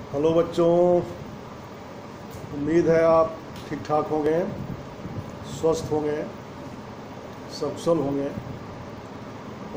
Hello बच्चों, उम्मीद है आप ठीक ठाक होंगे, स्वस्थ होंगे, सकुशल होंगे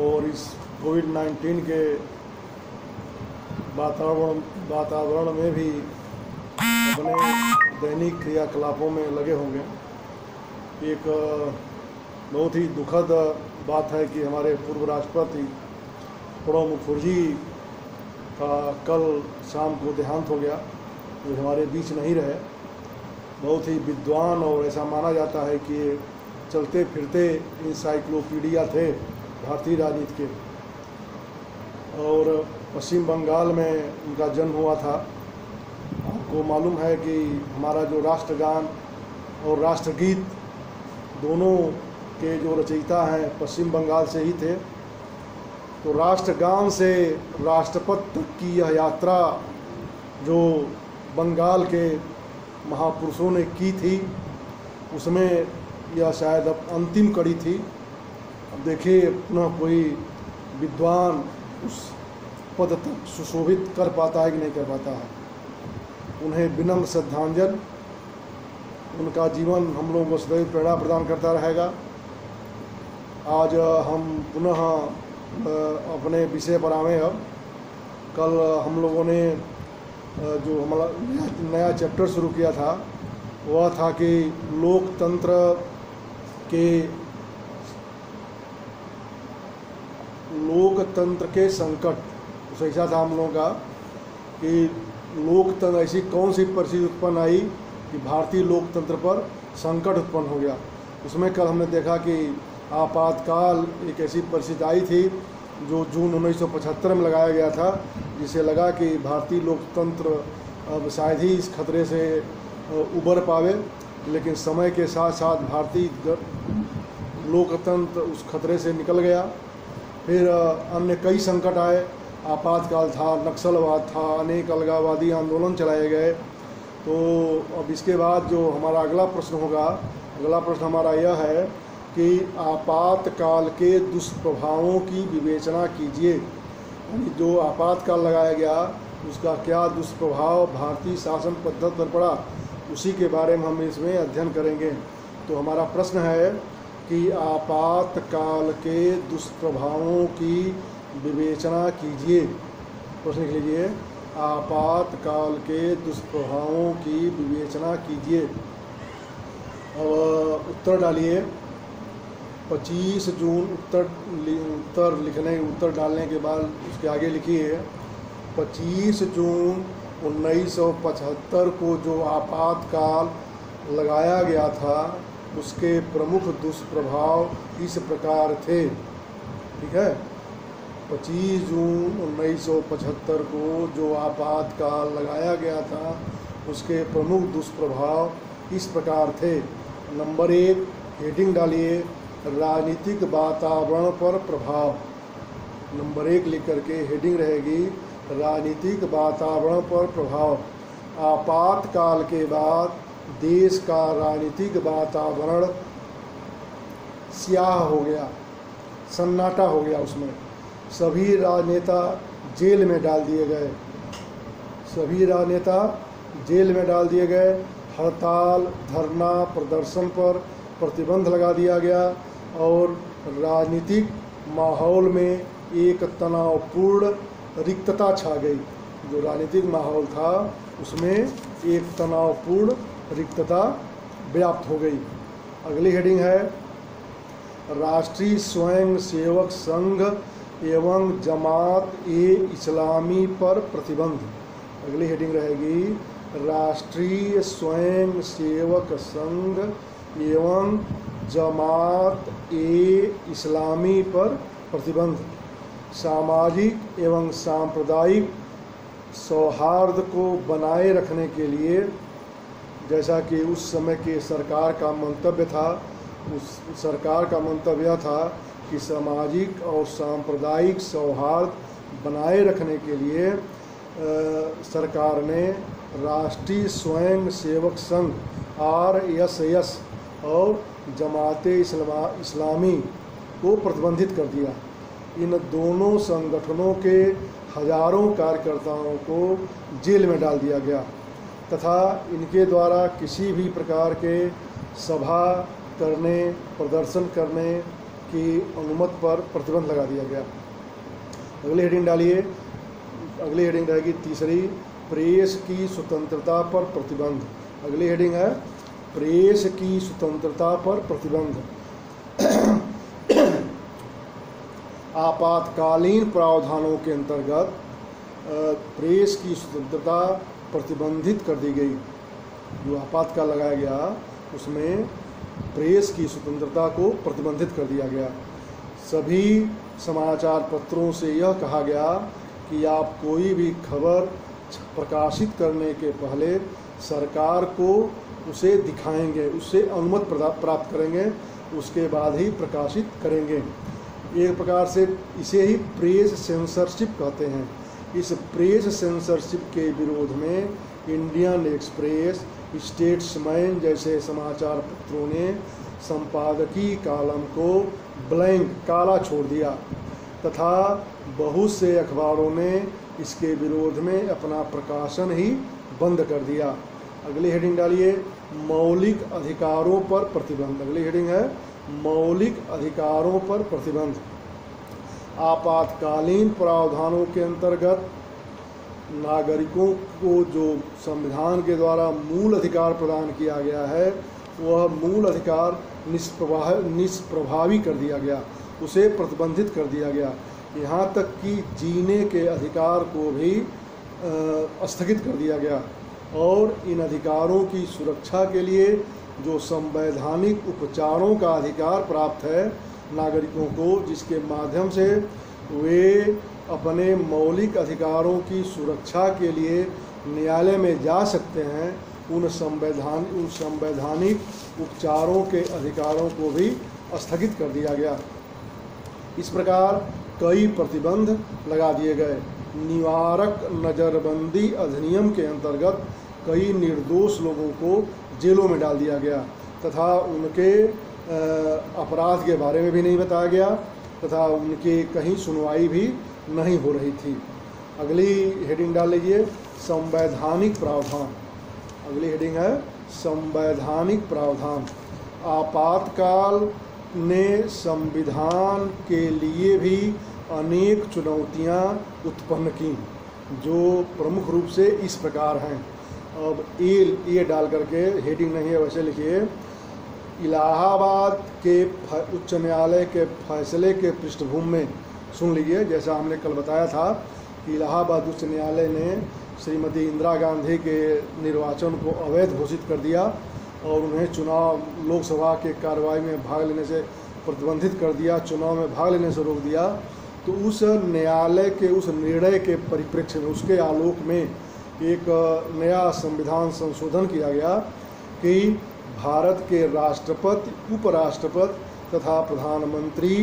और इस कोविड-19 के वातावरण में भी अपने दैनिक क्रियाकलापों में लगे होंगे। एक बहुत ही दुखद बात है कि हमारे पूर्व राष्ट्रपति प्रणब मुखर्जी का कल शाम को देहांत हो गया, जो हमारे बीच नहीं रहे। बहुत ही विद्वान और ऐसा माना जाता है कि ये चलते फिरते इंसाइक्लोपीडिया थे भारतीय राजनीति के। और पश्चिम बंगाल में उनका जन्म हुआ था। आपको मालूम है कि हमारा जो राष्ट्रगान और राष्ट्रगीत दोनों के जो रचयिता हैं पश्चिम बंगाल से ही थे। तो राष्ट्रगान से राष्ट्रपति तक की यह यात्रा जो बंगाल के महापुरुषों ने की थी, उसमें यह शायद अब अंतिम कड़ी थी। अब देखिए पुनः कोई विद्वान उस पद तक सुशोभित कर पाता है कि नहीं कर पाता है। उन्हें विनम्र श्रद्धांजलि। उनका जीवन हम लोगों को सदैव प्रेरणा प्रदान करता रहेगा। आज हम पुनः अपने विषय पर आए। अब कल हम लोगों ने जो हमारा नया चैप्टर शुरू किया था वह था कि लोकतंत्र के संकट। तो ऐसा था हम लोगों का कि लोकतंत्र ऐसी कौन सी परिस्थिति उत्पन्न आई कि भारतीय लोकतंत्र पर संकट उत्पन्न हो गया। उसमें कल हमने देखा कि आपातकाल एक ऐसी परिस्थिति आई थी जो जून 1975 में लगाया गया था, जिसे लगा कि भारतीय लोकतंत्र अब शायद ही इस खतरे से उबर पावे। लेकिन समय के साथ साथ भारतीय लोकतंत्र उस खतरे से निकल गया। फिर अन्य कई संकट आए। आपातकाल था, नक्सलवाद था, अनेक अलगाववादी आंदोलन चलाए गए। तो अब इसके बाद जो हमारा अगला प्रश्न होगा, अगला प्रश्न हमारा यह है कि आपातकाल के दुष्प्रभावों की विवेचना कीजिए। यानी जो आपातकाल लगाया गया उसका क्या दुष्प्रभाव भारतीय शासन पद्धति पर पड़ा, उसी के बारे में हम इसमें अध्ययन करेंगे। तो हमारा प्रश्न है कि आपातकाल के दुष्प्रभावों की विवेचना कीजिए। प्रश्न लिख लीजिए, आपातकाल के दुष्प्रभावों की विवेचना कीजिए। अब उत्तर डालिए। 25 जून उत्तर डालने के बाद उसके आगे लिखिए, 25 जून 1975 को जो आपातकाल लगाया गया था उसके प्रमुख दुष्प्रभाव इस प्रकार थे। ठीक है, 25 जून 1975 को जो आपातकाल लगाया गया था उसके प्रमुख दुष्प्रभाव इस प्रकार थे। नंबर 1, हेडिंग डालिए, राजनीतिक वातावरण पर प्रभाव। नंबर 1 लिख करके हेडिंग रहेगी, राजनीतिक वातावरण पर प्रभाव। आपातकाल के बाद देश का राजनीतिक वातावरण स्याह हो गया, सन्नाटा हो गया। उसमें सभी राजनेता जेल में डाल दिए गए। सभी राजनेता जेल में डाल दिए गए। हड़ताल, धरना, प्रदर्शन पर प्रतिबंध लगा दिया गया और राजनीतिक माहौल में एक तनावपूर्ण रिक्तता छा गई। जो राजनीतिक माहौल था उसमें एक तनावपूर्ण रिक्तता व्याप्त हो गई। अगली हेडिंग है, राष्ट्रीय स्वयं सेवक संघ एवं जमात-ए-इस्लामी पर प्रतिबंध। अगली हेडिंग रहेगी, राष्ट्रीय स्वयं सेवक संघ एवं जमात-ए-इस्लामी पर प्रतिबंध। सामाजिक एवं सांप्रदायिक सौहार्द को बनाए रखने के लिए, जैसा कि उस समय के सरकार का मंतव्य था, उस सरकार का मंतव्य था कि सामाजिक और सांप्रदायिक सौहार्द बनाए रखने के लिए सरकार ने राष्ट्रीय स्वयं सेवक संघ RSS और जमात-ए-इस्लामी को प्रतिबंधित कर दिया। इन दोनों संगठनों के हजारों कार्यकर्ताओं को जेल में डाल दिया गया तथा इनके द्वारा किसी भी प्रकार के सभा करने, प्रदर्शन करने की अनुमति पर प्रतिबंध लगा दिया गया। अगली हेडिंग डालिए। अगली हेडिंग रहेगी तीसरी, प्रेस की स्वतंत्रता पर प्रतिबंध। अगली हेडिंग है प्रेस की स्वतंत्रता पर प्रतिबंध। आपातकालीन प्रावधानों के अंतर्गत प्रेस की स्वतंत्रता प्रतिबंधित कर दी गई। जो आपातकाल लगाया गया उसमें प्रेस की स्वतंत्रता को प्रतिबंधित कर दिया गया। सभी समाचार पत्रों से यह कहा गया कि आप कोई भी खबर प्रकाशित करने के पहले सरकार को उसे दिखाएंगे, उससे अनुमति प्राप्त करेंगे, उसके बाद ही प्रकाशित करेंगे। एक प्रकार से इसे ही प्रेस सेंसरशिप कहते हैं। इस प्रेस सेंसरशिप के विरोध में इंडियन एक्सप्रेस, स्टेट्समैन जैसे समाचार पत्रों ने संपादकीय कॉलम को ब्लैंक, काला छोड़ दिया तथा बहुत से अखबारों ने इसके विरोध में अपना प्रकाशन ही बंद कर दिया। अगली हेडिंग डालिए, मौलिक अधिकारों पर प्रतिबंध। अगली हेडिंग है मौलिक अधिकारों पर प्रतिबंध। आपातकालीन प्रावधानों के अंतर्गत नागरिकों को जो संविधान के द्वारा मूल अधिकार प्रदान किया गया है वह मूल अधिकार निष्प्रभावी कर दिया गया, उसे प्रतिबंधित कर दिया गया। यहाँ तक कि जीने के अधिकार को भी स्थगित कर दिया गया और इन अधिकारों की सुरक्षा के लिए जो संवैधानिक उपचारों का अधिकार प्राप्त है नागरिकों को, जिसके माध्यम से वे अपने मौलिक अधिकारों की सुरक्षा के लिए न्यायालय में जा सकते हैं, उन संवैधानिक उपचारों के अधिकारों को भी स्थगित कर दिया गया। इस प्रकार कई प्रतिबंध लगा दिए गए। निवारक नज़रबंदी अधिनियम के अंतर्गत कई निर्दोष लोगों को जेलों में डाल दिया गया तथा उनके अपराध के बारे में भी नहीं बताया गया तथा उनकी कहीं सुनवाई भी नहीं हो रही थी। अगली हेडिंग डाल लीजिए, संवैधानिक प्रावधान। अगली हेडिंग है संवैधानिक प्रावधान। आपातकाल ने संविधान के लिए भी अनेक चुनौतियां उत्पन्न की, जो प्रमुख रूप से इस प्रकार हैं। अब ये डाल करके हेडिंग नहीं है, वैसे लिखिए, इलाहाबाद के उच्च न्यायालय के फैसले के पृष्ठभूमि में सुन लीजिए। जैसा हमने कल बताया था कि इलाहाबाद उच्च न्यायालय ने श्रीमती इंदिरा गांधी के निर्वाचन को अवैध घोषित कर दिया और उन्हें चुनाव, लोकसभा के कार्रवाई में भाग लेने से प्रतिबंधित कर दिया, चुनाव में भाग लेने से रोक दिया। तो उस न्यायालय के उस निर्णय के परिप्रेक्ष्य में, उसके आलोक में एक नया संविधान संशोधन किया गया कि भारत के राष्ट्रपति, उपराष्ट्रपति तथा प्रधानमंत्री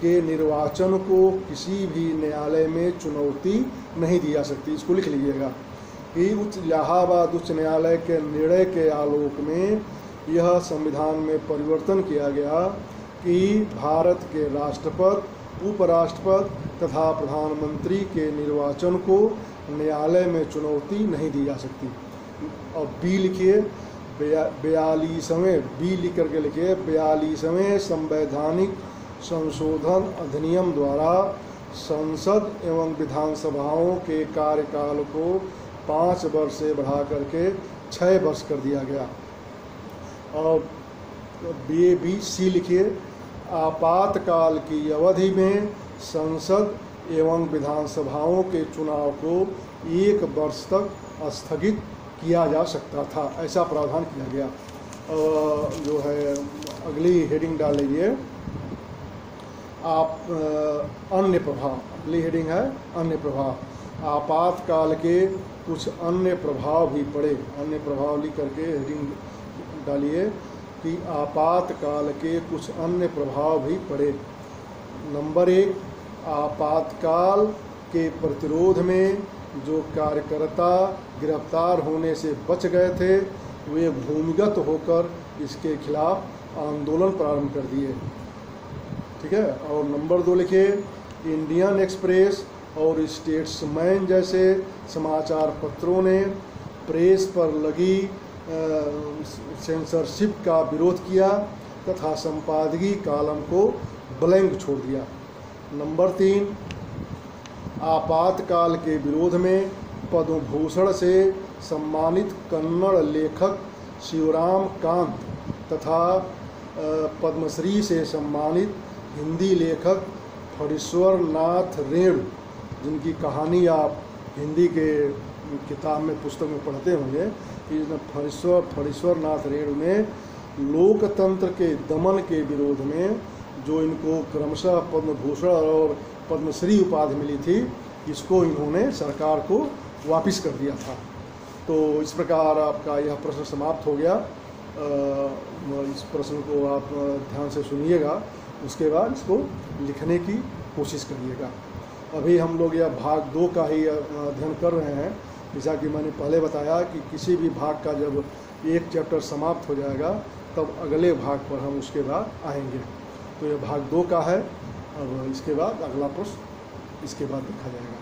के निर्वाचन को किसी भी न्यायालय में चुनौती नहीं दी जा सकती। इसको लिख लीजिएगा कि इलाहाबाद उच्च न्यायालय के निर्णय के आलोक में यह संविधान में परिवर्तन किया गया कि भारत के राष्ट्रपति, उपराष्ट्रपति तथा प्रधानमंत्री के निर्वाचन को न्यायालय में चुनौती नहीं दी जा सकती। और बी लिखिए, 42वें, बी लिख करके लिखिए, 42वें संवैधानिक संशोधन अधिनियम द्वारा संसद एवं विधानसभाओं के कार्यकाल को 5 वर्ष से बढ़ा करके 6 वर्ष कर दिया गया। और बी सी लिखिए, आपातकाल की अवधि में संसद एवं विधानसभाओं के चुनाव को 1 वर्ष तक स्थगित किया जा सकता था, ऐसा प्रावधान किया गया। जो है अगली हेडिंग डाल लीजिए आप, अन्य प्रभाव। अगली हेडिंग है अन्य प्रभाव। आपातकाल के कुछ अन्य प्रभाव भी पड़े। अन्य प्रभाव लिख करके हेडिंग डालिए कि आपातकाल के कुछ अन्य प्रभाव भी पड़े। नंबर 1, आपातकाल के प्रतिरोध में जो कार्यकर्ता गिरफ्तार होने से बच गए थे वे भूमिगत होकर इसके खिलाफ आंदोलन प्रारंभ कर दिए। ठीक है। और नंबर 2 लिखिए, इंडियन एक्सप्रेस, और स्टेट्समैन जैसे समाचार पत्रों ने प्रेस पर लगी सेंसरशिप का विरोध किया तथा संपादकीय कॉलम को ब्लैंक छोड़ दिया। नंबर 3, आपातकाल के विरोध में पद्म भूषण से सम्मानित कन्नड़ लेखक शिवराम कांत तथा पद्मश्री से सम्मानित हिंदी लेखक फणीश्वर नाथ रेणु, जिनकी कहानी आप हिंदी के किताब में पुस्तक में पढ़ते होंगे कि फणीश्वर नाथ रेणु ने लोकतंत्र के दमन के विरोध में जो इनको क्रमशः पद्म भूषण और पद्मश्री उपाधि मिली थी, इसको इन्होंने सरकार को वापस कर दिया था। तो इस प्रकार आपका यह प्रश्न समाप्त हो गया। इस प्रश्न को आप ध्यान से सुनिएगा, उसके बाद इसको लिखने की कोशिश करिएगा। अभी हम लोग यह भाग 2 का ही अध्ययन कर रहे हैं। जैसा कि मैंने पहले बताया कि किसी भी भाग का जब एक चैप्टर समाप्त हो जाएगा तब अगले भाग पर हम उसके बाद आएंगे। तो यह भाग 2 का है। अब इसके बाद अगला प्रश्न इसके बाद देखा जाएगा।